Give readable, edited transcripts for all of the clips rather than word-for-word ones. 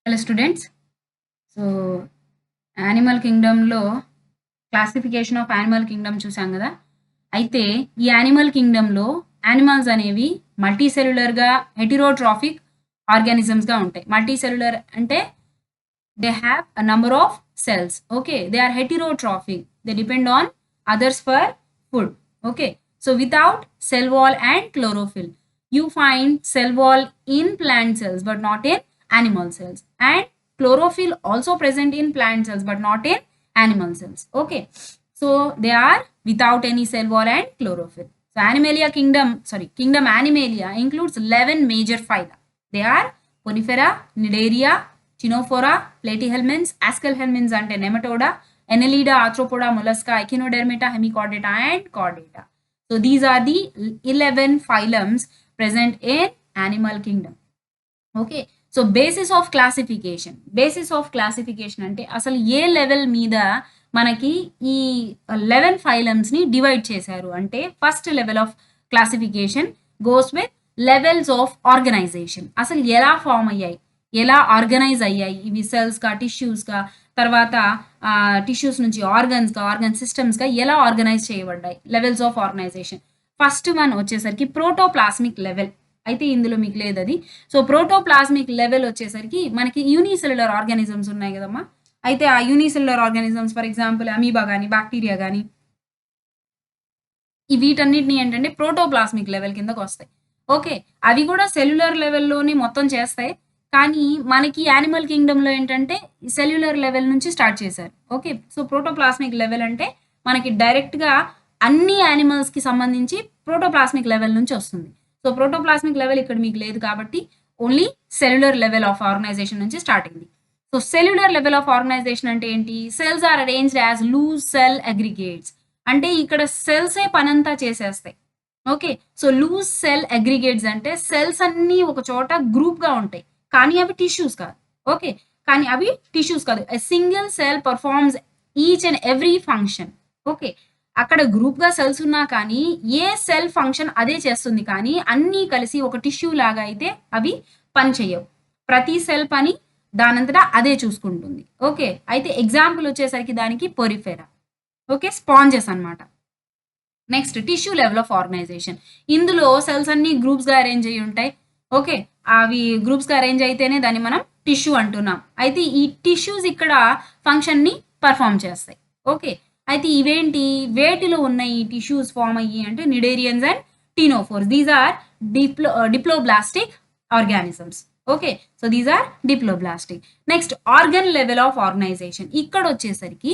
Hello students. So animal కింగ్డమ్‌లో classification of animal kingdom చూసాం గదా! అయితే ఈ యానిమల్ కింగ్డమ్‌లో యానిమల్స్ అనేవి మల్టీ సెల్యులర్‌గా, హెటెరోట్రాఫిక్ ఆర్గానిజమ్స్‌గా ఉంటాయి. మల్టీ సెల్యులర్ అంటే they have a number of cells. Okay, they are heterotrophic. They depend on others for food. Okay, so without cell wall and chlorophyll, you find cell wall in plant cells but not in animal cells, and chlorophyll also present in plant cells but not in animal cells. Okay, so they are without any cell wall and chlorophyll. So Animalia kingdom, kingdom Animalia includes 11 major phyla. They are Conifera, Cnidaria, Ctenophora, Platyhelminths, Aschelhelminths అంటే Nematoda, Annelida, Arthropoda, Mollusca, Echinodermata, Hemichordata and Chordata. So these are the 11 phylums present in animal kingdom. Okay, so basis of classification అంటే అసలు ఏ level మీద మనకి ఈ 11 phylums ని divide చేశారు అంటే first level of classification goes with levels of organization. అసలు ఎలా ఫామ్ అయ్యాయి, ఎలా ఆర్గనైజ్ అయ్యాయి ఇవి సెల్స్‌గా, టిష్యూస్‌గా, తర్వాత టిష్యూస్ నుంచి ఆర్గన్స్‌గా, ఆర్గన్ సిస్టమ్స్‌గా ఎలా ఆర్గనైజ్ చేయబడ్డాయి, levels of organization. First one వచ్చేసరికి ప్రోటోప్లాస్మిక్ లెవెల్. అయితే ఇందులో మీకు లేదది. సో ప్రోటోప్లాస్మిక్ లెవెల్ వచ్చేసరికి మనకి యూనిసెల్యులర్ ఆర్గానిజమ్స్ ఉన్నాయి కదమ్మా. అయితే ఆ unicellular organisms for example amoeba కానీ, బ్యాక్టీరియా కానీ, ఈ వీటన్నిటిని ఏంటంటే ప్రోటోప్లాస్మిక్ లెవెల్ కిందకు వస్తాయి. ఓకే, అవి కూడా సెల్యులర్ లెవెల్లోనే మొత్తం చేస్తాయి. కానీ మనకి యానిమల్ కింగ్డమ్‌లో ఏంటంటే సెల్యులర్ లెవెల్ నుంచి స్టార్ట్ చేశారు. ఓకే, సో ప్రోటోప్లాస్మిక్ లెవెల్ అంటే మనకి డైరెక్ట్‌గా అన్ని యానిమల్స్‌కి సంబంధించి ప్రోటోప్లాస్మిక్ లెవెల్ నుంచి వస్తుంది. సో ప్రోటోప్లాస్మిక్ లెవెల్ ఇక్కడ మీకు లేదు కాబట్టి only cellular level of organization నుంచి స్టార్ట్ అయింది. So cellular level of organization అంటే ఏంటి? Cells are arranged as loose cell aggregates. అంటే ఇక్కడ సెల్సే పనంతా చేసేస్తాయి. Okay, so loose cell aggregates అంటే సెల్స్ అన్నీ ఒక చోట గ్రూప్‌గా ఉంటాయి. కానీ అవి టిష్యూస్ కాదు. ఓకే, కానీ అవి టిష్యూస్ కాదు. A single cell performs each and every function. Okay, అక్కడ గ్రూప్‌గా సెల్స్ ఉన్నా కానీ ఏ సెల్ ఫంక్షన్ అదే చేస్తుంది. కానీ అన్నీ కలిసి ఒక టిష్యూ లాగా అయితే అవి పని చేయవు. ప్రతి సెల్ పని దానంతటా అదే చూసుకుంటుంది. ఓకే, అయితే ఎగ్జాంపుల్ వచ్చేసరికి దానికి పొరిఫెరా. ఓకే, స్పాంజెస్ అన్నమాట. Next tissue level of organization. ఇందులో సెల్స్ అన్ని గ్రూప్స్‌గా అరేంజ్ అయ్యి ఉంటాయి. ఓకే, అవి గ్రూప్స్‌గా అరేంజ్ అయితేనే దాన్ని మనం టిష్యూ అంటున్నాం. అయితే ఈ టిష్యూస్ ఇక్కడ ఫంక్షన్‌ని పర్ఫార్మ్ చేస్తాయి. ఓకే, అయితే ఇవేంటి, వేటిలో ఉన్నాయి ఈ టిష్యూస్ ఫామ్ అయ్యి అంటే cnidarians and ctenophores. These are diploblastic organisms. Okay, so these are diploblastic. Next organ level of organisation. ఇక్కడ వచ్చేసరికి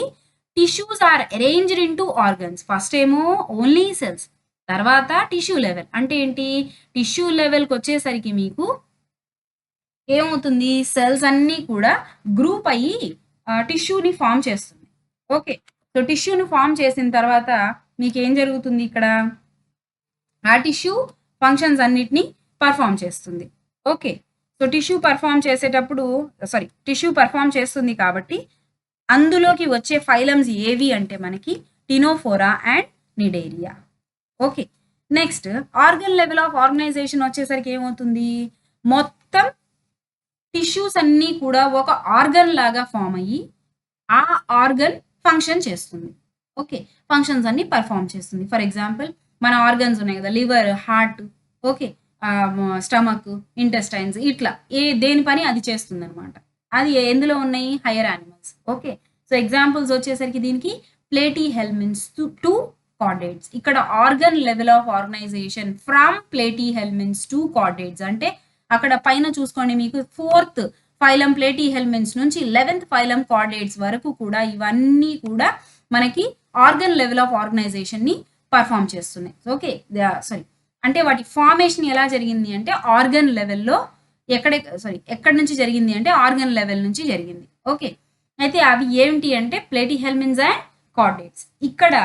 tissues are arranged into organs. First ఏమో ఓన్లీ సెల్స్, తర్వాత టిష్యూ లెవెల్ అంటే ఏంటి, టిష్యూ లెవెల్కి వచ్చేసరికి మీకు ఏమవుతుంది, సెల్స్ అన్నీ కూడా గ్రూప్ అయ్యి టిష్యూని ఫామ్ చేస్తుంది. ఓకే, సో టిష్యూని ఫామ్ చేసిన తర్వాత మీకు ఏం జరుగుతుంది, ఇక్కడ ఆ టిష్యూ ఫంక్షన్స్ అన్నిటినీ పర్ఫామ్ చేస్తుంది. ఓకే, సో టిష్యూ పర్ఫామ్ చేస్తుంది కాబట్టి అందులోకి వచ్చే ఫైలమ్స్ ఏవి అంటే మనకి ctenophora and cnidaria. Okay, next organ level of organisation వచ్చేసరికి ఏమవుతుంది, మొత్తం టిష్యూస్ అన్నీ కూడా ఒక ఆర్గన్ లాగా ఫామ్ అయ్యి ఆ ఆర్గన్ ఫంక్షన్ చేస్తుంది. ఓకే, ఫంక్షన్స్ అన్ని పర్ఫామ్ చేస్తుంది. ఫర్ ఎగ్జాంపుల్ మన ఆర్గన్స్ ఉన్నాయి కదా, liver, heart, okay, stomach, intestines, ఇట్లా దేని పని అది చేస్తుంది అనమాట. అది ఎందులో ఉన్నాయి, higher animals. Okay, so examples వచ్చేసరికి దీనికి ప్లేటీహెల్మింత్స్ టు కార్డేట్స్. ఇక్కడ organ level of organisation from platyhelminthes to chordates అంటే అక్కడ పైన చూసుకోండి మీకు 4th ఫైలం ప్లేటీహెల్మింత్స్ నుంచి 11th ఫైలం కార్డేట్స్ వరకు కూడా ఇవన్నీ కూడా మనకి ఆర్గన్ లెవెల్ ఆఫ్ ఆర్గనైజేషన్ ని పర్ఫామ్ చేస్తున్నాయి. ఓకే, అంటే వాటి ఫార్మేషన్ ఎలా జరిగింది అంటే ఆర్గన్ లెవెల్లో ఎక్కడి నుంచి జరిగింది అంటే ఆర్గన్ లెవెల్ నుంచి జరిగింది. ఓకే, అయితే అవి ఏంటి అంటే ప్లేటీహెల్మింత్స్ అండ్ కార్డేట్స్. ఇక్కడ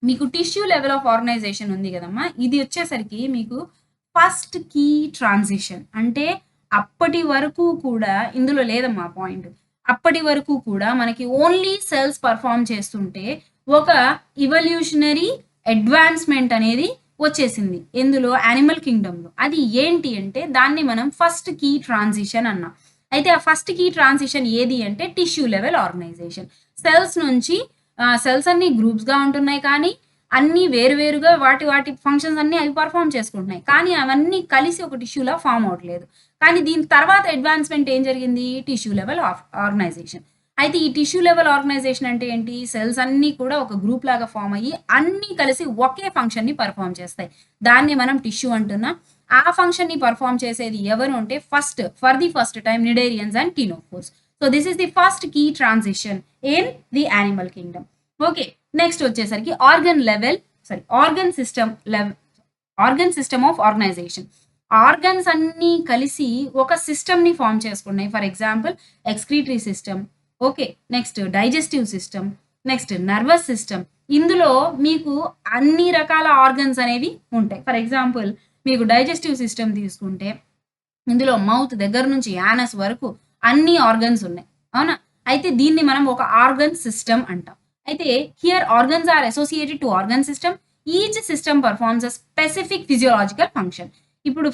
మీకు టిష్యూ లెవెల్ ఆఫ్ ఆర్గనైజేషన్ ఉంది కదమ్మా, ఇది వచ్చేసరికి మీకు ఫస్ట్ కీ ట్రాన్సిషన్. అంటే అప్పటి వరకు కూడా ఇందులో లేదమ్మా పాయింట్, అప్పటి వరకు కూడా మనకి ఓన్లీ సెల్స్ పర్ఫామ్ చేస్తుంటే ఒక ఇవల్యూషనరీ అడ్వాన్స్మెంట్ అనేది వచ్చేసింది ఎందులో, యానిమల్ కింగ్డమ్లో. అది ఏంటి అంటే దాన్ని మనం ఫస్ట్ కీ ట్రాన్సిషన్ అన్నాం. అయితే ఆ ఫస్ట్ కీ ట్రాన్సిషన్ ఏది అంటే టిష్యూ లెవెల్ ఆర్గనైజేషన్. సెల్స్ నుంచి సెల్స్ అన్ని గ్రూప్స్‌గా ఉంటున్నాయి కానీ అన్నీ వేరువేరుగా వాటి వాటి ఫంక్షన్స్ అన్నీ అవి పర్ఫార్మ్ చేసుకుంటున్నాయి. కానీ అవన్నీ కలిసి ఒక టిష్యూలా ఫార్మ్ అవ్వట్లేదు. కానీ దీని తర్వాత అడ్వాన్స్‌మెంట్ ఏం జరిగింది? Tissue level organization. అయితే ఈ టిష్యూ లెవెల్ ఆర్గనైజేషన్ అంటే ఏంటి? సెల్స్ అన్నీ కూడా ఒక గ్రూప్ లాగా ఫార్మ్ అయ్యి అన్నీ కలిసి ఒకే ఫంక్షన్‌ని పర్ఫార్మ్ చేస్తాయి. దాన్ని మనం టిష్యూ అంటున్నాం. ఆ ఫంక్షన్‌ని పర్ఫార్మ్ చేసేది ఎవరు అంటే for the first time cnidarians and ctenophores. So this is the first key transition in the animal kingdom. Okay. Next వచ్చేసరికి organ system of organisation. Organs అన్నీ కలిసి ఒక సిస్టమ్‌ని ఫార్మ్ చేసుకున్నాయి. For example excretory system, okay. Next digestive system, next nervous system. ఇందులో మీకు అన్ని రకాల ఆర్గన్స్ అనేవి ఉంటాయి. ఫర్ ఎగ్జాంపుల్ మీకు డైజెస్టివ్ సిస్టమ్ తీసుకుంటే ఇందులో మౌత్ దగ్గర నుంచి యానస్ వరకు అన్ని ఆర్గన్స్ ఉన్నాయి. అవునా? అయితే దీన్ని మనం ఒక ఆర్గన్ సిస్టమ్ అంటాం. అయితే here organs are associated to organ system. Each system performs a specific physiological function. ఇప్పుడు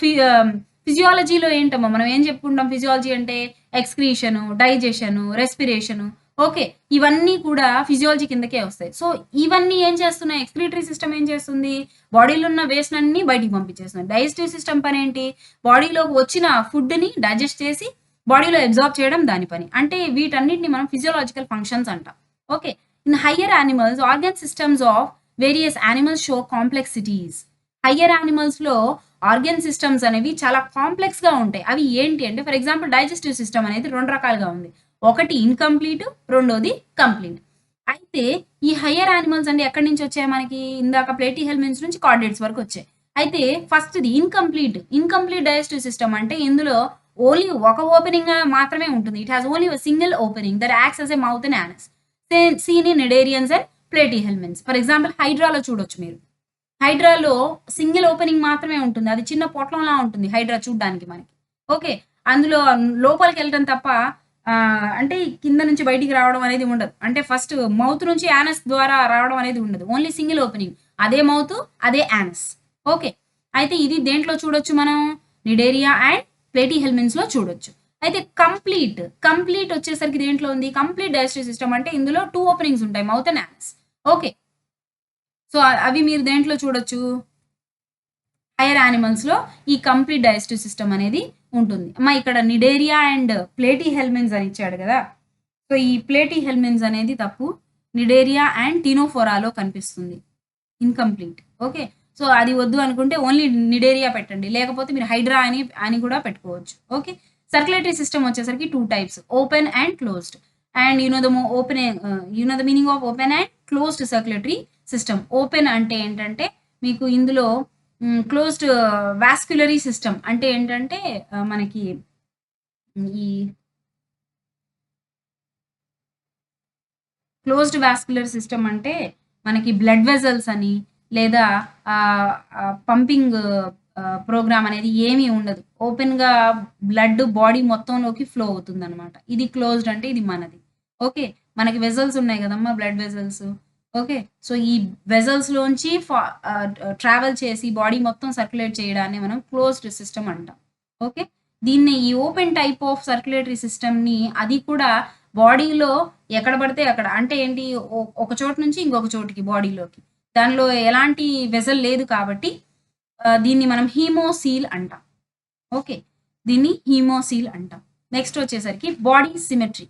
ఫిజియాలజీలో ఏంటమ్మా మనం ఏం చెప్పుకుంటాం? ఫిజియాలజీ అంటే ఎక్స్‌క్రీషను, డైజెషను, రెస్పిరేషను, ఓకే. ఇవన్నీ కూడా ఫిజియాలజీ కిందకే వస్తాయి. సో, ఇవన్నీ ఏం చేస్తున్నాయి? ఎక్స్‌క్రీటరీ సిస్టమ్ ఏం చేస్తుంది? బాడీలో ఉన్న వేస్ట్‌నన్నీ బయటికి పంపించేస్తుంది. Digestive system పనేంటి? బాడీలోకి వచ్చిన ఫుడ్‌ని డైజెస్ట్ చేసి బాడీలో అబ్జార్బ్ చేయడం దాని పని. అంటే వీటన్నిటిని మనం ఫిజియోలాజికల్ ఫంక్షన్స్ అంటాం. Okay. In higher animals organ systems of various animals show complexities. Higher యానిమల్స్‌లో ఆర్గన్ సిస్టమ్స్ అనేవి చాలా కాంప్లెక్స్‌గా ఉంటాయి. అవి ఏంటి అంటే ఫర్ ఎగ్జాంపుల్ డైజెస్టివ్ సిస్టమ్ అనేది 2 రకాలుగా ఉంది. ఒకటి ఇన్‌కంప్లీట్, రెండోది కంప్లీట్. అయితే ఈ హయ్యర్ యానిమల్స్ అంటే ఎక్కడి నుంచి వచ్చాయి మనకి? ఇందాక ప్లేటీహెల్మిన్స్ నుంచి కార్డేట్స్ వరకు వచ్చాయి. అయితే ఫస్ట్‌ది ఇన్‌కంప్లీట్ డైజెస్టివ్ సిస్టమ్ అంటే ఇందులో ఓన్లీ ఒక ఓపెనింగ్ మాత్రమే ఉంటుంది. It has only a single opening that acts as a mouth and anus. Seen in cnidarians and platyhelminthes. For example హైడ్రాలో చూడొచ్చు మీరు. హైడ్రాలో సింగిల్ ఓపెనింగ్ మాత్రమే ఉంటుంది. అది చిన్న పొట్లంలా ఉంటుంది హైడ్రా చూడ్డానికి మనకి. ఓకే. అందులో లోపలికెళ్ళటం తప్ప అంటే కింద నుంచి బయటికి రావడం అనేది ఉండదు. అంటే ఫస్ట్ మౌత్ నుంచి యానస్ ద్వారా రావడం అనేది ఉండదు. Only single opening. అదే మౌత్, అదే యానస్. ఓకే. అయితే ఇది దేంట్లో చూడొచ్చు మనం? నిడేరియా అండ్ ప్లేటీహెల్మిన్స్‌లో చూడొచ్చు. అయితే కంప్లీట్ వచ్చేసరికి దేంట్లో ఉంది? కంప్లీట్ డైజెస్టివ్ సిస్టమ్ అంటే ఇందులో 2 ఓపెనింగ్స్ ఉంటాయి. Mouth and anus. Okay. So, అవి మీరు దేంట్లో చూడొచ్చు? హైయర్ యానిమల్స్‌లో ఈ కంప్లీట్ డైజెస్టివ్ సిస్టమ్ అనేది ఉంటుంది. అమ్మ ఇక్కడ నిడేరియా అండ్ ప్లేటీహెల్మిన్స్ అని ఇచ్చాడు గదా! సో, ఈ ప్లేటీహెల్మిన్స్ అనేది తప్పు. నిడేరియా అండ్ టినోఫోరాలో కనిపిస్తుంది. ఇన్‌కంప్లీట్. ఓకే. సో, అది వద్దు అనుకుంటే ఓన్లీ నిడేరియా పెట్టండి. లేకపోతే మీరు హైడ్రా అని కూడా పెట్టుకోవచ్చు. ఓకే. సర్క్యులేటరీ సిస్టమ్ వచ్చేసరికి 2 types. Open and closed. And you know the meaning of open and closed circulatory system. Open అంటే ఏంటంటే మీకు ఇందులో క్లోజ్డ్ వాస్క్యులరీ సిస్టమ్ అంటే ఏంటంటే మనకి ఈ క్లోజ్డ్ వాస్క్యులర్ సిస్టమ్ అంటే మనకి బ్లడ్ వెజల్స్ అని లేదా పంపింగ్ ప్రోగ్రామ్ అనేది ఏమీ ఉండదు. ఓపెన్‌గా బ్లడ్ బాడీ మొత్తంలోకి ఫ్లో అవుతుందనమాట. ఇది క్లోజ్డ్ అంటే ఇది మనది. ఓకే. మనకి వెజల్స్ ఉన్నాయి గదమ్మా! Blood vessels. ఓకే. సో, ఈ వెజల్స్‌లోంచి ట్రావెల్ చేసి బాడీ మొత్తం సర్క్యులేట్ చేయడాన్ని మనం క్లోజ్డ్ సిస్టమ్ అంటాం. ఓకే. దీన్ని ఈ ఓపెన్ టైప్ ఆఫ్ సర్క్యులేటరీ సిస్టమ్‌ని అది కూడా బాడీలో ఎక్కడ పడితే అక్కడ అంటే ఏంటి ఒక చోటు నుంచి ఇంకొక చోటికి బాడీలోకి. దానిలో ఎలాంటి వెసల్ లేదు కాబట్టి దీన్ని మనం హీమోసీల్ అంటాం. ఓకే. దీన్ని హీమోసీల్ అంటాం. నెక్స్ట్ వచ్చేసరికి బాడీ సిమెట్రీ.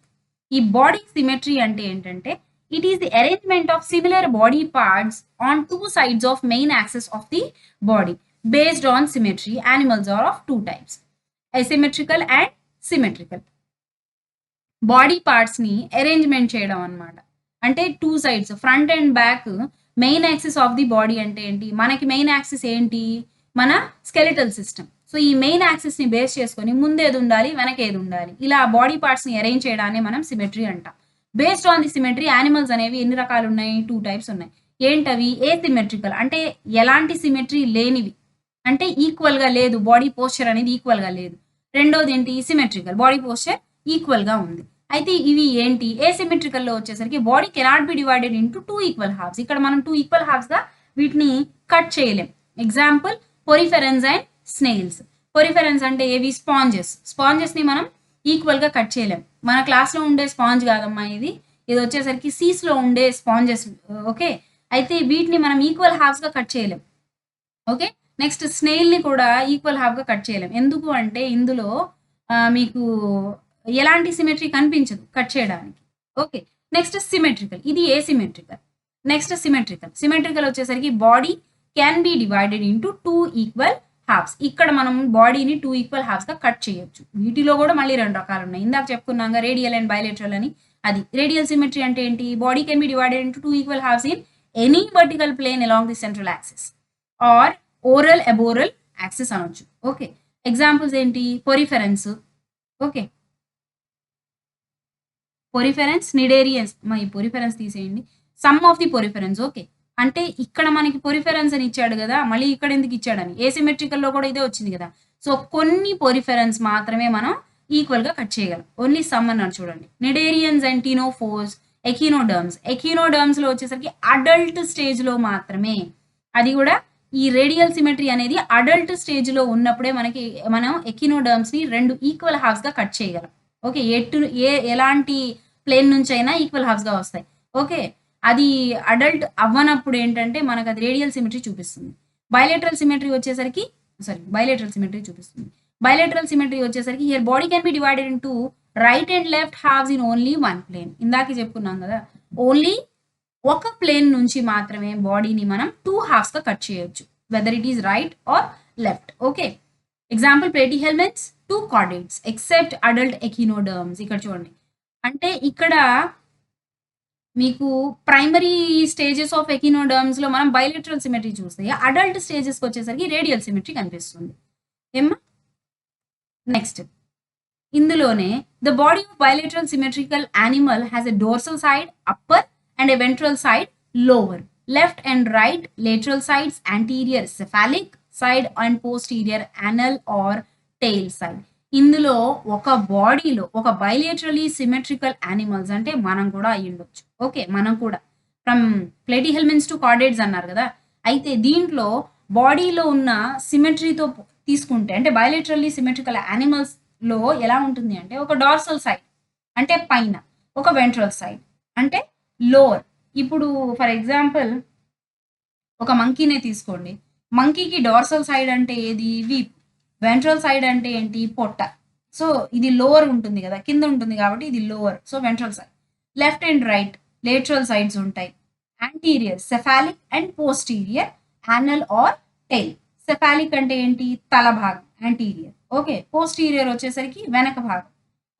ఈ బాడీ సిమెట్రీ అంటే ఏంటంటే it is the arrangement of similar body parts on 2 sides of main axis of the body. Based on symmetry animals are of 2 types. Asymmetrical and symmetrical. Body పార్ట్స్‌ని arrangement చేయడం అన్నమాట. అంటే 2 sides front and back main axis of the body అంటే ఏంటి? మనకి main axis ఏంటి? మన skeletal system. So, ఈ మెయిన్ యాక్సిస్‌ని బేస్ చేసుకొని ముందేదుండాలి, వెనకేదుండాలి. ఇలా బాడీ పార్ట్స్‌ని అరేంజ్ చేయడాన్ని మనం సిమెట్రీ అంటాం. Based on the symmetry animals అనేవి ఎన్ని రకాలున్నాయి? 2 టైప్స్ ఉన్నాయి. ఏంటవి? ఏసిమెట్రికల్ అంటే ఎలాంటి సిమెట్రీ లేనివి. అంటే ఈక్వల్‌గా లేదు. బాడీ పోస్చర్ అనేది ఈక్వల్‌గా లేదు. రెండోదేంటి? సిమెట్రికల్. బాడీ పోస్చర్ ఈక్వల్‌గా ఉంది. అయితే ఇవి ఏంటి? ఏసిమెట్రికల్‌లో వచ్చేసరికి body cannot be divided into 2 equal halves. ఇక్కడ మనం 2 ఈక్వల్ హాల్ఫ్స్‌గా వీటిని కట్ చేయలేం. Example పొరిఫెరన్స్ and స్నేయిల్స్. పొరిఫెరన్స్ అంటే ఏవి? స్పాంజెస్. స్పాంజెస్‌ని మనం ఈక్వల్గా కట్ చేయలేం. మన క్లాస్లో ఉండే స్పాంజ్ కాదమ్మా ఇది, ఇది వచ్చేసరికి సీస్లో ఉండే స్పాంజెస్. ఓకే, అయితే వీటిని మనం ఈక్వల్ హాఫ్స్గా కట్ చేయలేం. ఓకే, నెక్స్ట్ స్నేయిల్ని కూడా ఈక్వల్ హాఫ్గా కట్ చేయలేం. ఎందుకు అంటే ఇందులో మీకు ఎలాంటి సిమెట్రీ కనిపించదు కట్ చేయడానికి. ఓకే, నెక్స్ట్ సిమెట్రికల్, ఇది ఏసిమెట్రికల్. నెక్స్ట్ సిమెట్రికల్ వచ్చేసరికి body can be divided into 2 equal halves. ఇక్కడ మనం బాడీని 2 ఈక్వల్ హాఫ్స్గా కట్ చేయొచ్చు. వీటిలో కూడా మళ్ళీ 2 రకాలు ఉన్నాయి. ఇందాక చెప్పుకున్నాగా రేడియల్ అండ్ బైలేటరల్ అని. అది రేడియల్ సిమెట్రీ అంటే ఏంటి, body can be divided into 2 equal halves in any vertical plane along the central axis or oral aboral axis అనొచ్చు. ఓకే, ఎగ్జాంపుల్స్ ఏంటి, పొరిఫెరెన్స్. Okay, poriferans, cnidarians. ఈ పొరిఫెరెన్స్ తీసేయండి, some of the poriferans. Okay, అంటే ఇక్కడ మనకి పొరిఫెరెన్స్ అని ఇచ్చాడు కదా, మళ్ళీ ఇక్కడ ఎందుకు ఇచ్చాడని, ఏసిమెట్రికల్లో కూడా ఇదే వచ్చింది కదా. సో కొన్ని పొరిఫెరెన్స్ మాత్రమే మనం ఈక్వల్గా కట్ చేయగలం, ఓన్లీ సమ్ అన్నారు చూడండి. నిడేరియన్స్ అండ్ టీనోఫోర్స్, ఎకినోడర్మ్స్లో వచ్చేసరికి అడల్ట్ స్టేజ్లో మాత్రమే. అది కూడా ఈ రేడియల్ సిమెట్రీ అనేది అడల్ట్ స్టేజ్లో ఉన్నప్పుడే మనం ఎకినోడర్మ్స్ని 2 ఈక్వల్ హాఫ్స్గా కట్ చేయగలం. ఓకే, ఎలాంటి ప్లేన్ నుంచి అయినా ఈక్వల్ హాఫ్స్గా వస్తాయి. ఓకే, అది అడల్ట్ అవ్వనప్పుడు ఏంటంటే మనకు అది రేడియల్ సిమెట్రీ చూపిస్తుంది. బైలేటరల్ సిమెట్రీ చూపిస్తుంది. బైలేటరల్ సిమెట్రీ వచ్చేసరికి here body can be divided into right and left halves in only 1 plane. ఇందాక చెప్పుకున్నాం కదా, ఓన్లీ ఒక ప్లేన్ నుంచి మాత్రమే బాడీని మనం 2 హాఫ్స్గా కట్ చేయొచ్చు, whether it is right or left. Okay, example platyhelminthes 2 chordates except adult echinoderms. ఇక్కడ చూడండి, అంటే ఇక్కడ మీకు ప్రైమరీ స్టేజెస్ ఆఫ్ ఎకినోడర్మ్స్లో మనం బైలేటరల్ సిమెట్రీ చూస్తే, అడల్ట్ స్టేజెస్కి వచ్చేసరికి రేడియల్ సిమెట్రీ కనిపిస్తుంది. ఏమ్మా, నెక్స్ట్ ఇందులోనే the body of bilateral symmetrical animal has a dorsal side upper and a ventral side lower, left and right lateral sides, anterior cephalic side and posterior anal or tail side. ఇందులో ఒక బాడీలో ఒక బైలేటరలీ symmetrical animals అంటే మనం కూడా అయ్యి ఉండొచ్చు. Okay, మనం కూడా ఫ్రమ్ ప్లేటిహెల్మిన్స్ టు కార్డేట్స్ అన్నారు కదా, అయితే దీంట్లో బాడీలో ఉన్న సిమెట్రీతో తీసుకుంటే అంటే బైలేటరలీ సిమెట్రికల్ యానిమల్స్లో ఎలా ఉంటుంది అంటే, ఒక డార్సల్ సైడ్ అంటే పైన, ఒక వెంట్రల్ సైడ్ అంటే లోవర్. ఇప్పుడు ఫర్ ఎగ్జాంపుల్ ఒక మంకీనే తీసుకోండి, మంకీకి డార్సల్ సైడ్ అంటే ఏది, వీప్. వెంట్రల్ సైడ్ అంటే ఏంటి, పొట్ట. సో ఇది లోవర్ ఉంటుంది కదా, కింద ఉంటుంది కాబట్టి ఇది lower, so ventral side. Left and right lateral sides ఉంటాయి. Anterior cephalic and posterior anal or tail. Cephalic అంటే ఏంటి, తల భాగం, యాంటీరియర్. ఓకే, పోస్టీరియర్ వచ్చేసరికి వెనక భాగం.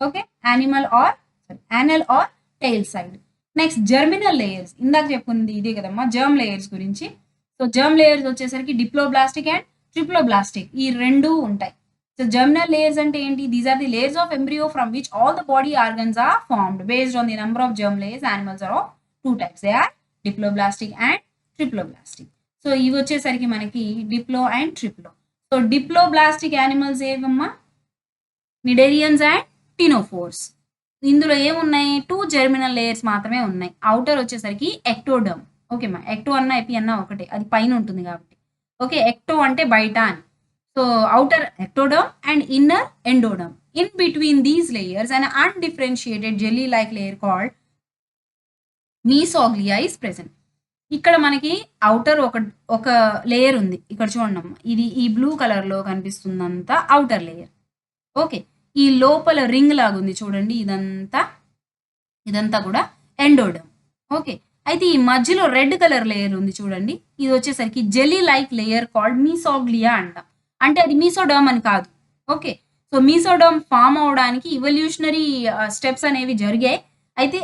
Okay, anal or tail side. Next germinal layers, ఇందాక చెప్పుకుంది ఇదే కదమ్మా, జర్మ్ లేయర్స్ గురించి. సో జర్మ్ లేయర్స్ వచ్చేసరికి డిప్లోబ్లాస్టిక్ అండ్ ట్రిప్లోబ్లాస్టిక్, ఈ 2 ఉంటాయి. సో జర్మినల్ లేయర్స్ అంటే ఏంటి, these are the layers of embryo from which all the body organs are formed based on the number of germ layers. Animals are of 2 types, they are diploblastic and triploblastic. So ఇవి వచ్చేసరికి మనకి డిప్లో and triplo. So diploblastic animals ఏవమ్మా, cnidarians and ctenophores. ఇందులో ఏమున్నాయి, 2 germinal layers మాత్రమే ఉన్నాయి. Outer వచ్చేసరికి ectoderm. ఓకేమ్మా, ఎక్టో అన్న ఎపి అన్న ఒకటే, అది పైన ఉంటుంది కాబట్టి. ఓకే, ఎక్టో అంటే బయట అని. So outer ectoderm and inner endoderm. In between these layers, an undifferentiated jelly-like layer called mesoglea is present. ఇక్కడ మనకి outer ఒక లేయర్ ఉంది. ఇక్కడ చూడండి అమ్మ, ఇది ఈ బ్లూ కలర్ లో కనిపిస్తుందంతా outer లేయర్. ఓకే, ఈ లోపల రింగ్ లాగా ఉంది చూడండి, ఇదంతా కూడా ఎండోడర్మ్. ఓకే, అయితే ఈ మధ్యలో రెడ్ కలర్ లేయర్ ఉంది చూడండి, ఇది వచ్చేసరికి జెల్లీ లైక్ లేయర్ కాల్డ్ మీసోగ్లియా అంటాం. అంటే అది మీసోడర్మ్ అని కాదు. ఓకే, సో మీసోడర్మ్ ఫామ్ అవడానికి ఇవల్యూషనరీ స్టెప్స్ అనేవి జరిగాయి. అయితే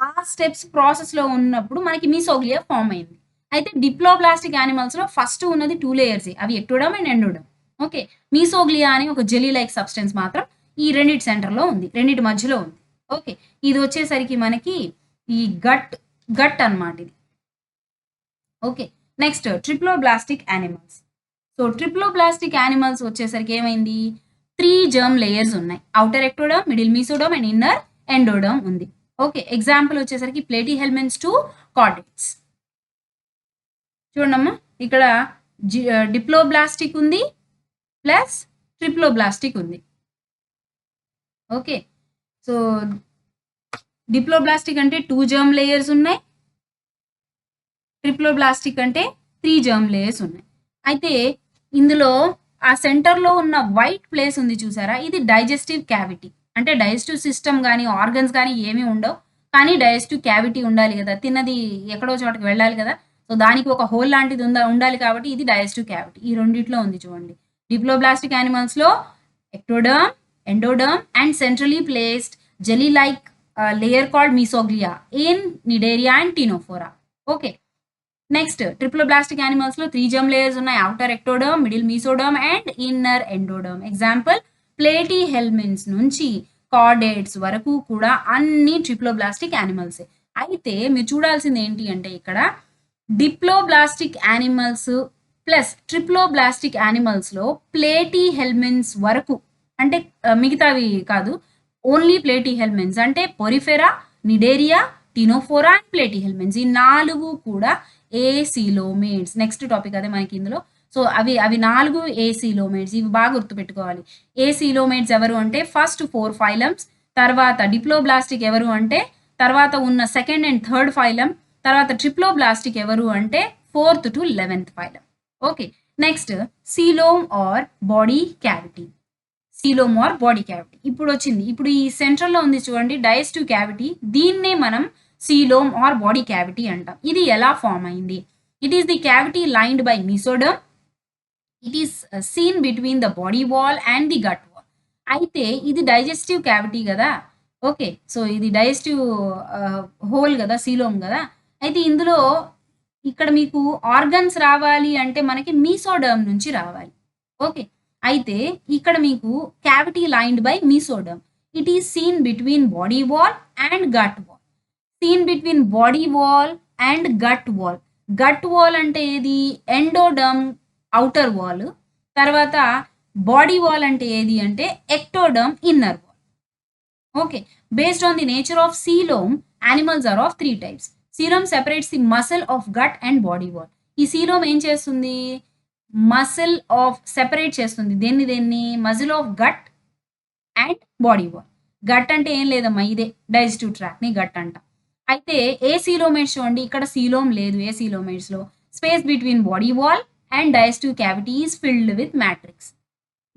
ఆ స్టెప్స్ ప్రాసెస్ లో ఉన్నప్పుడు మనకి మీసోగ్లియా ఫామ్ అయింది. అయితే డిప్లోబ్లాస్టిక్ యానిమల్స్ లో ఫస్ట్ ఉన్నది 2 లేయర్స్, అవి ఎక్టోడర్మ్ అండ్ ఎండోడర్మ్. ఓకే, మీసోగ్లియా అని ఒక జెల్లీ లైక్ సబ్స్టెన్స్ మాత్రం ఈ రెండింటి సెంటర్లో ఉంది, రెండింటి మధ్యలో ఉంది. ఓకే, ఇది వచ్చేసరికి మనకి ఈ గట్ అన్నమాట ఇది. Okay, next triploblastic animals. So triploblastic animals వచ్చేసరికి ఏమైంది, 3 జర్మ్ లేయర్స్ ఉన్నాయి. Outer ectoderm, middle mesoderm and inner endoderm ఉంది. ఓకే, ఎగ్జాంపుల్ వచ్చేసరికి ప్లేటిహెల్మిన్స్ టు కార్డేట్స్. చూడమ్మా, ఇక్కడ డిప్లోబ్లాస్టిక్ ఉంది ప్లస్ ట్రిప్లోబ్లాస్టిక్ ఉంది. ఓకే. సో డిప్లోబ్లాస్టిక్ అంటే 2 జర్మ్ లేయర్స్ ఉన్నాయి. ట్రిప్లోబ్లాస్టిక్ అంటే 3 జర్మ్ లేయర్స్ ఉన్నాయి. అయితే ఇందులో ఆ సెంటర్‌లో ఉన్న వైట్ ప్లేస్ ఉంది చూసారా? ఇది డైజెస్టివ్ క్యావిటీ. అంటే డైజెస్టివ్ సిస్టమ్ గాని, ఆర్గన్స్ గాని ఏమి ఉండవు. కానీ డైజెస్టివ్ క్యావిటీ ఉండాలి గదా! తిన్నది ఎక్కడో చోటకి వెళ్ళాలి గదా! సో, దానికి ఒక హోల్ లాంటిది ఉండాలి కాబట్టి ఇది డైజెస్టివ్ క్యావిటీ. ఈ రెండిట్లో ఉంది చూడండి. డిప్లోబ్లాస్టిక్ యానిమల్స్‌లో ectoderm, endoderm and centrally placed jelly like layer called mesoglea in cnidaria and ctenophora. Okay. Next triploblastic animals లో 3 జర్మ్ లేయర్స్ ఉన్నాయి. Outer ectoderm, middle mesoderm and inner endoderm. Example platyhelminthes నుంచి chordates వరకు కూడా అన్ని triploblastic animals. అయితే మీరు చూడాల్సింది ఏంటి అంటే ఇక్కడ diploblastic animals plus triploblastic animals లో ప్లేటీ హెల్మిన్స్ వరకు అంటే మిగతావి కాదు, ఓన్లీ ప్లేటీ హెల్మిన్స్ అంటే పొరిఫెరా, నిడేరియా, టినోఫోరా అండ్ ప్లేటీ హెల్మిన్స్ ఈ 4 కూడా ఏసీలోమేట్స్. నెక్స్ట్ టాపిక్ అదే మనకి ఇందులో. సో అవి 4 ఏసీలోమేట్స్. ఇవి బాగా గుర్తుపెట్టుకోవాలి. ఏసీలోమేట్స్ ఎవరు అంటే ఫస్ట్ 4 ఫైలమ్స్, తర్వాత డిప్లోబ్లాస్టిక్ ఎవరు అంటే తర్వాత ఉన్న సెకండ్ అండ్ థర్డ్ ఫైలం, తర్వాత ట్రిప్లోబ్లాస్టిక్ ఎవరు అంటే 4th to 11th phylum. Okay. Next coelom or body cavity. Coelom or body cavity ఇప్పుడు వచ్చింది. ఇప్పుడు ఈ సెంట్రల్లో ఉంది చూడండి డైజెస్టివ్ క్యావిటీ. దీన్నే మనం సీలోమ్ ఆర్ బాడీ క్యావిటీ అంటాం. ఇది ఎలా ఫామ్ అయింది? It is the cavity lined by mesoderm. It is seen between the body wall and the gut wall. అయితే ఇది డైజెస్టివ్ క్యావిటీ కదా. ఓకే. సో ఇది డైజెస్టివ్ హోల్ కదా, సీలోమ్ కదా. అయితే ఇందులో ఇక్కడ మీకు ఆర్గన్స్ రావాలి అంటే మనకి మీసోడర్మ్ నుంచి రావాలి. ఓకే. అయితే ఇక్కడ మీకు cavity lined by mesoderm. It is seen between body wall and gut wall. Seen between body wall and gut wall. Gut wall అంటే ఏది? Endoderm outer wall. తర్వాత బాడీ వాల్ అంటే ఏది అంటే ectoderm inner wall. Okay. Based on the nature of coelom, animals are of 3 types. Coelom separates the muscle of gut and body wall. ఈ coelom ఏం చేస్తుంది? Muscle of separate చేస్తుంది. దేన్ని? Muscle of gut and body wall. Gut అంటే ఏం లేదమ్మా, ఇదే digestive ట్రాక్‌ని gut అంటాం. అయితే ఏ సీలోమేట్స్ చూడండి, ఇక్కడ సీలోమ్ లేదు ఏ సీలోమేట్స్‌లో. Space between body wall and digestive cavity is filled with matrix.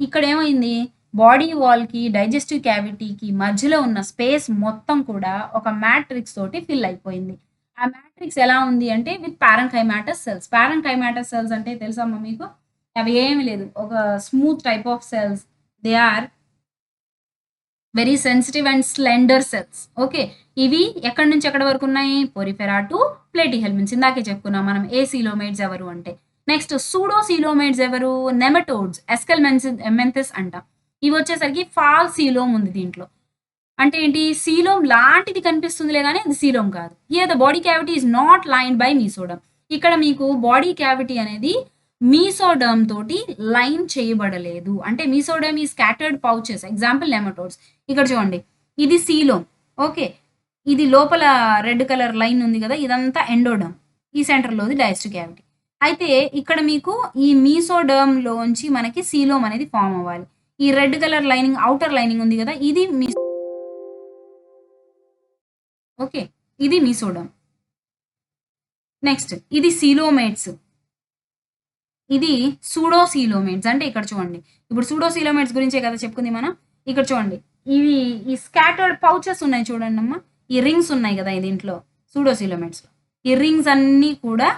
ఇక్కడ ఏమైంది? బాడీ వాల్‌కి, డైజెస్టివ్ క్యావిటీకి మధ్యలో ఉన్న స్పేస్ మొత్తం కూడా ఒక మ్యాట్రిక్స్ తోటి ఫిల్ అయిపోయింది. ఆ మ్యాట్రిక్స్ ఎలా ఉంది అంటే with parenchymatous cells. Parenchymatous cells అంటే తెలుసమ్మా మీకు? అవి ఏమి లేదు. ఒక smooth type of cells. They are very sensitive and slender cells. Okay. ఇవి ఎక్కడి నుంచి ఎక్కడి వరకు ఉన్నాయి? Porifera to platyhelminthes. ఇందాకే చెప్పుకున్నాం మనం ఏసీలోమేట్స్ ఎవరు అంటే. నెక్స్ట్ సూడోసీలోమేట్స్ ఎవరు? నెమటోడ్స్, ఎస్కెల్మెంథిస్ అంటాం. ఇవి వచ్చేసరికి ఫాల్ సీలోమ్ ఉంది దీంట్లో. అంటే ఏంటి? సీలోమ్ లాంటిది కనిపిస్తుందిలే గానీ అది సీలోమ్ కాదు. Here the body cavity is not lined by mesoderm. ఇక్కడ మీకు బాడీ క్యావిటీ అనేది మీసోడర్మ్ తోటి లైన్ చేయబడలేదు. అంటే మీసోడర్మ్ ఈ స్కాటర్డ్ పౌచెస్. Example nematodes. ఇక్కడ చూడండి. ఇది సీలోమ్. ఓకే. ఇది లోపల రెడ్ కలర్ లైన్ ఉంది కదా, ఇదంతా ఎండోడర్మ్. ఈ సెంటర్‌లోది డైజెస్టివ్ క్యావిటీ. అయితే ఇక్కడ మీకు ఈ మీసోడర్మ్‌లోంచి మనకి సీలోమ్ అనేది ఫార్మ్ అవ్వాలి. ఈ red colour lining outer lining ఉంది కదా, ఇది ఓకే. ఇది మీసోడర్మ్. నెక్స్ట్ ఇది సీలోమేట్స్. ఇది సూడోసీలోమేట్స్. అంటే ఇక్కడ చూడండి. ఇప్పుడు సూడోసీలోమేట్స్ గురించే కదా చెప్పుకుంది మనం. ఇక్కడ చూడండి. ఇవి ఈ స్కాటర్డ్ పౌచెస్ ఉన్నాయి చూడండమ్మా. ఈ రింగ్స్ ఉన్నాయి కదా దీంట్లో సూడోసీలోమేట్స్‌లో. ఈ రింగ్స్ అన్నీ కూడా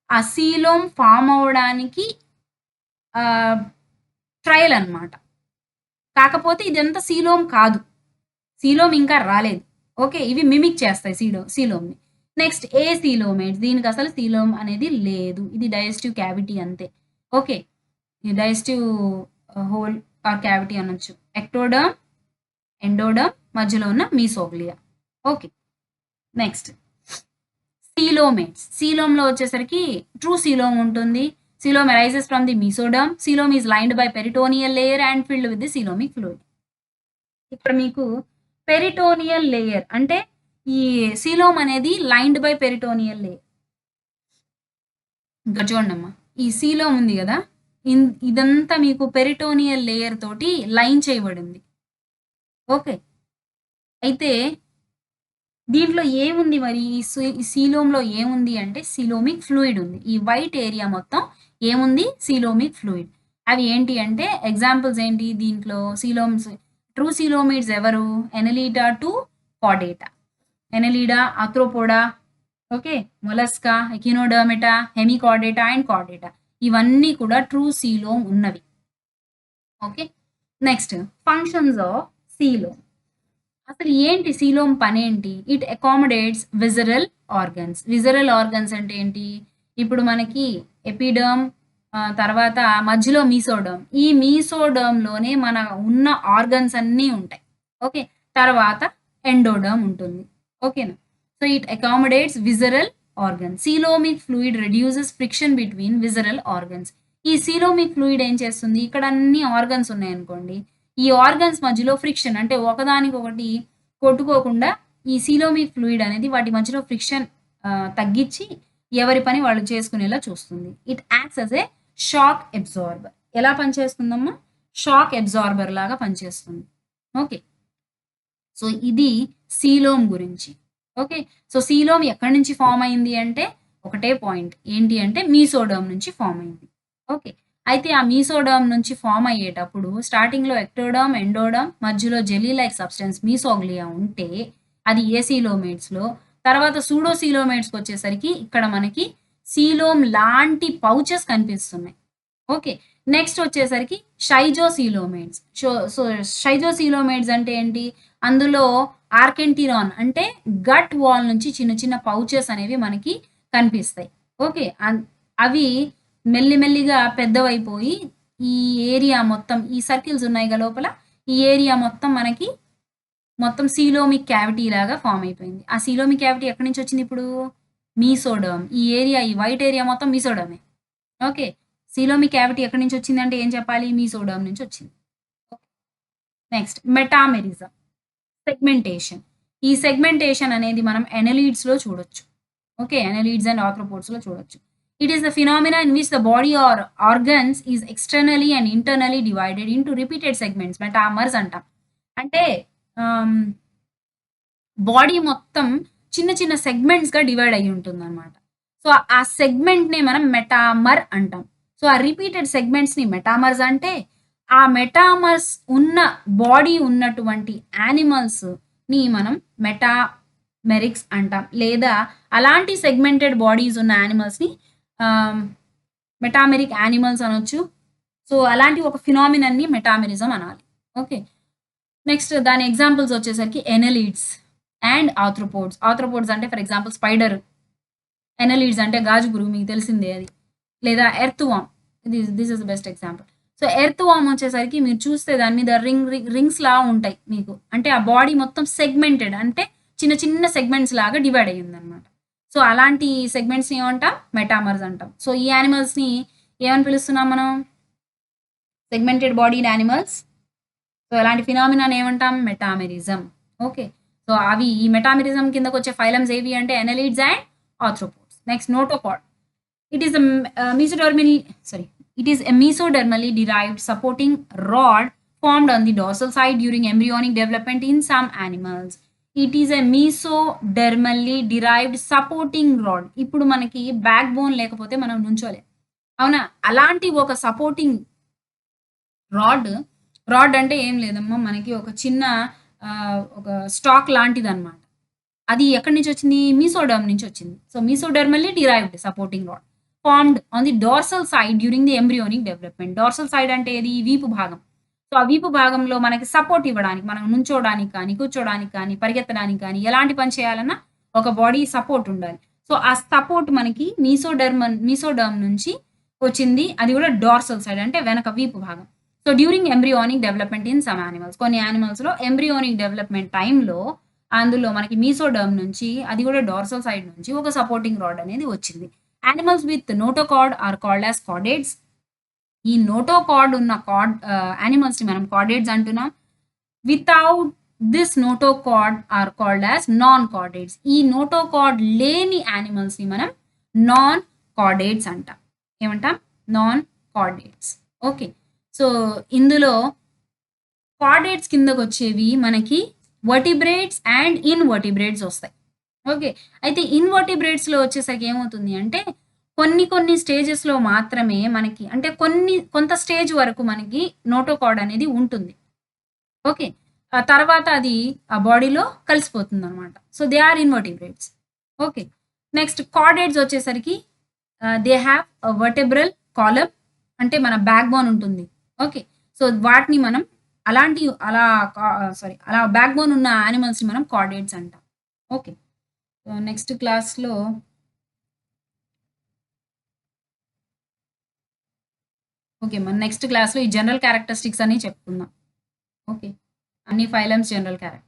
ఆ సీలోమ్ ఫార్మ్ అవ్వడానికి ట్రయల్ అన్నమాట. కాకపోతే ఇదంతా సీలోమ్ కాదు. సీలోమ్ ఇంకా రాలేదు. ఓకే. ఇవి మిమిక్ చేస్తాయి సీలోమ్‌ని. నెక్స్ట్ ఏసీలోమేట్స్. దీనికి అసలు సీలోమ్ అనేది లేదు. ఇది డైజెస్టివ్ క్యావిటీ అంతే. ఓకే. ఈ డైజెస్టివ్ హోల్ ఆర్ క్యావిటీ అనొచ్చు. ఎక్టోడర్మ్, ఎండోడర్మ్, మధ్యలో ఉన్న మీసోగ్లియా. ఓకే. Next coelomates. సీలోమ్‌లో వచ్చేసరికి ట్రూ సీలోమ్ ఉంటుంది. Coelom arises from the mesoderm. Coelom is lined by peritoneal layer and filled with the coelomic fluid. ఇక్కడ మీకు peritoneal layer అంటే ఈ సీలోమ్ అనేది లైన్డ్ బై పెరిటోనియల్ లేయర్. ఇంకా చూడండమ్మా. ఈ సీలోమ్ ఉంది కదా, ఇదంతా మీకు పెరిటోనియల్ లేయర్ తోటి లైన్ చేయబడింది. ఓకే. అయితే దీంట్లో ఏముంది మరి ఈ సీలోమ్‌లో ఏముంది అంటే సీలోమిక్ ఫ్లూయిడ్ ఉంది. ఈ వైట్ ఏరియా మొత్తం ఏముంది? Coelomic fluid. అవి ఏంటి అంటే ఎగ్జాంపుల్స్ ఏంటి దీంట్లో సీలోమ్స్ ట్రూ సీలోమిడ్స్ ఎవరు? Annelida to chordata. Annelida, arthropoda, okay. Mollusca, echinodermata, hemichordata and chordata. ఇవన్నీ కూడా ట్రూ సీలోమ్ ఉన్నవి. Okay. Next functions of coelom. అసలు ఏంటి సీలోమ్ పనేంటి? It accommodates visceral organs. Visceral organs అంటే ఏంటి? ఇప్పుడు మనకి ఎపిడర్మ్ తర్వాత మధ్యలో మీసోడర్మ్. ఈ మీసోడర్మ్‌లోనే మన ఉన్న ఆర్గన్స్ అన్నీ ఉంటాయి. ఓకే. తర్వాత ఎండోడర్మ్ ఉంటుంది. ఓకేనా? So, it accommodates visceral organs. Coelomic fluid reduces friction between visceral organs. ఈ సీలోమిక్ ఫ్లూయిడ్ ఏం చేస్తుంది? ఇక్కడ అన్ని ఆర్గన్స్ ఉన్నాయనుకోండి. ఈ ఆర్గన్స్ మధ్యలో ఫ్రిక్షన్ అంటే ఒకదానికొకటి కొట్టుకోకుండా ఈ సీలోమిక్ ఫ్లూయిడ్ అనేది వాటి మధ్యలో ఫ్రిక్షన్ తగ్గించి ఎవరి పని వాళ్ళు చేసుకునేలా చూస్తుంది. It acts as a shock absorber. ఎలా పనిచేస్తుందమ్మా? షాక్ అబ్జార్బర్ లాగా పనిచేస్తుంది. ఓకే. సో, ఇది సీలోమ్ గురించి. ఓకే. సో, సీలోమ్ ఎక్కడి నుంచి ఫార్మ్ అయింది అంటే ఒకటే పాయింట్. ఏంటి అంటే మీసోడర్మ్ నుంచి ఫార్మ్ అయింది. ఓకే. అయితే ఆ మీసోడర్మ్ నుంచి ఫార్మ్ అయ్యేటప్పుడు స్టార్టింగ్‌లో ఎక్టోడర్మ్, ఎండోడర్మ్ మధ్యలో జెల్లీ లైక్ సబ్స్టెన్స్ మీసోగ్లియా ఉంటే అది ఏ సీలోమేట్స్‌లో. తర్వాత సూడో సీలోమేట్స్‌కొచ్చేసరికి ఇక్కడ మనకి సీలోమ్ లాంటి పౌచెస్ కనిపిస్తున్నాయి. ఓకే. నెక్స్ట్ వచ్చేసరికి షైజోసీలోమేట్స్. సో, షైజోసీలోమేట్స్ అంటే ఏంటి? అందులో ఆర్కెంటిరాన్ అంటే గట్ వాల్ నుంచి చిన్న చిన్న పౌచెస్ అనేవి మనకి కనిపిస్తాయి. ఓకే. అవి మెల్లిమెల్లిగా పెద్దవైపోయి ఈ ఏరియా మొత్తం ఈ సర్కిల్స్ ఉన్నాయిగా లోపల, ఈ ఏరియా మొత్తం మనకి మొత్తం సీలోమిక్ క్యావిటీ లాగా ఫార్మ్ అయిపోయింది. ఆ సీలోమిక్ క్యావిటీ ఎక్కడి నుంచి వచ్చింది ఇప్పుడు? మీసోడర్మ్. ఈ ఏరియా ఈ వైట్ ఏరియా మొత్తం మీసోడర్మే. ఓకే. సీలోమిక్ క్యావిటీ ఎక్కడి నుంచి వచ్చిందంటే ఏం చెప్పాలి? మీసోడర్మ్ నుంచి వచ్చింది. Next metamerism. సెగ్మెంటేషన్. ఈ సెగ్మెంటేషన్ అనేది మనం అనెలీడ్స్‌లో చూడొచ్చు. ఓకే. అనెలీడ్స్ అండ్ ఆర్థ్రోపోడ్స్‌లో చూడొచ్చు. It is the phenomena in which the body or organs is externally and internally divided into repeated segments. Metamers అంటాం. అంటే ఆహ్, బాడీ మొత్తం చిన్న చిన్న సెగ్మెంట్స్‌గా డివైడ్ అయ్యి ఉంటుందన్నమాట. సో, ఆ సెగ్మెంట్‌నే మనం మెటామర్ అంటాం. సో, ఆ రిపీటెడ్ సెగ్మెంట్స్‌ని మెటామర్స్ అంటే, ఆ మెటామర్స్ ఉన్న బాడీ ఉన్నటువంటి యానిమల్స్‌ని మనం మెటామెరిక్స్ అంటాం. లేదా అలాంటి సెగ్మెంటెడ్ బాడీస్ ఉన్న యానిమల్స్‌ని ఆహ్, మెటామెరిక్ యానిమల్స్ అనొచ్చు. సో, అలాంటి ఒక ఫినామినన్‌ని మెటామెరిజం అనాలి. ఓకే. నెక్స్ట్ దాని ఎగ్జాంపుల్స్ వచ్చేసరికి ఎనెలీడ్స్ అండ్ ఆర్థ్రోపోడ్స్. ఆర్థ్రోపోడ్స్ అంటే ఫర్ ఎగ్జాంపుల్ స్పైడర్. ఎనెలీడ్స్ అంటే గాజు పురుగు మీకు తెలిసిందే అది. లేదా earthworm. This is the best example. So, earthworm వచ్చేసరికి మీరు చూస్తే దాని మీద రింగ్స్‌లా ఉంటాయి మీకు. అంటే ఆ బాడీ మొత్తం సెగ్మెంటెడ్ అంటే చిన్న చిన్న సెగ్మెంట్స్ లాగా డివైడ్ అయ్యిందనమాట. సో, అలాంటి సెగ్మెంట్స్‌ని ఏమంటాం? మెటామర్స్ అంటాం. సో, ఈ యానిమల్స్‌ని ఏమని పిలుస్తున్నాం మనం? Segmented bodied animals. సో, ఇలాంటి ఫినామినాని ఏమంటాం? మెటామెరిజం. ఓకే. సో, అవి ఈ మెటామెరిజం కిందకొచ్చే ఫైలమ్స్ ఏవి అంటే annelids and arthropods. Next notochord. It is a mesodermally sorry. It is a mesodermally derived supporting rod formed on the dorsal side during embryonic development in some animals. It is a mesodermally derived supporting rod. ఇప్పుడు మనకి back bone లేకపోతే మనం నుంచోలేం. అవునా? అలాంటి ఒక supporting rod, rod అంటే ఏం లేదమ్మా మనకి ఒక చిన్న ఒక స్టాక్ లాంటిదనమాట. అది ఎక్కడి నుంచి వచ్చింది? మీసోడర్మ్ నుంచి వచ్చింది. So, mesodermally derived supporting rod formed on the dorsal side during the embryonic development. Dorsal side అంటే ఏది? వీపు భాగం. సో, ఆ వీపు భాగంలో మనకి సపోర్ట్ ఇవ్వడానికి, మనం నుంచోడానికి కానీ, కూర్చోడానికి కానీ, పరిగెత్తడానికి కానీ, ఎలాంటి పని చేయాలన్నా ఒక బాడీ సపోర్ట్ ఉండాలి. సో, ఆ సపోర్ట్ మనకి మీసోడర్మ్ నుంచి వచ్చింది. అది కూడా డార్సల్ సైడ్ అంటే వెనక వీపు భాగం. So, during embryonic development in some animals. కొన్ని యానిమల్స్‌లో ఎంబ్రియోనిక్ డెవలప్‌మెంట్ టైమ్‌లో అందులో మనకి మీసోడర్మ్ నుంచి అది కూడా డార్సల్ సైడ్ నుంచి ఒక సపోర్టింగ్ రాడ్ అనేది వచ్చింది. Animals with notochord are called as chordates. ఈ నోటోకార్డ్ ఉన్న యానిమల్స్‌ని మనం కార్డేట్స్ అంటున్నాం. Without this notochord are called as non chordates. ఈ నోటోకార్డ్ లేని యానిమల్స్‌ని మనం నాన్ కార్డేట్స్ అంటాం. ఏమంటాం? Non chordates. ఓకే. సో, ఇందులో కార్డేట్స్ కిందకి వచ్చేవి మనకి వర్టిబ్రేట్స్ అండ్ ఇన్వర్టిబ్రేట్స్ వస్తాయి. ఓకే. అయితే ఇన్వర్టిబ్రేట్స్‌లో వచ్చేసరికి ఏమవుతుంది అంటే కొన్ని స్టేజెస్‌లో మాత్రమే మనకి అంటే కొంత స్టేజ్ వరకు మనకి నోటోకార్డ్ అనేది ఉంటుంది. ఓకే. ఆ తర్వాత అది ఆ బాడీలో కలిసిపోతుందనమాట. So, they are invertebrates. Okay. Next chordates వచ్చేసరికి దే హావ్ వర్టెబ్రల్ కాలమ్ అంటే మన బ్యాక్ బోన్ ఉంటుంది. ఓకే. సో, వాటిని మనం అలాంటి అలా అలా బ్యాక్ బోన్ ఉన్న యానిమల్స్‌ని మనం కార్డేట్స్ అంటాం. ఓకే. నెక్స్ట్ క్లాస్‌లో ఓకే. మన నెక్స్ట్ క్లాస్‌లో ఈ జనరల్ క్యారెక్టరిస్టిక్స్ అని చెప్పుకుందాం. ఓకే. అన్ని ఫైలమ్స్ జనరల్ క్యారెక్టరిస్టిక్స్.